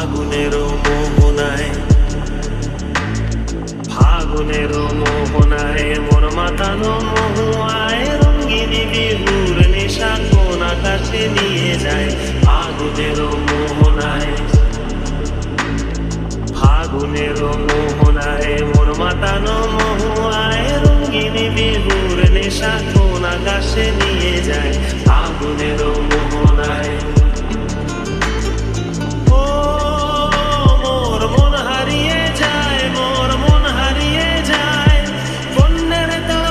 ফাগুনের মোহনায়, ফাগুনের মোহনায় মন মাতানো মহুয়ায় রঙ্গিনী বিহুর নেশা কোন আকাশে নিয়ে যায়। ফাগুনের মোহনায়, ফাগুনের মোহনায় মন মাতানো মহুয়ায় রঙ্গিনী বিহুর নেশা কোন আকাশে নিয়ে যায়। ফাগুনের মোহনায়।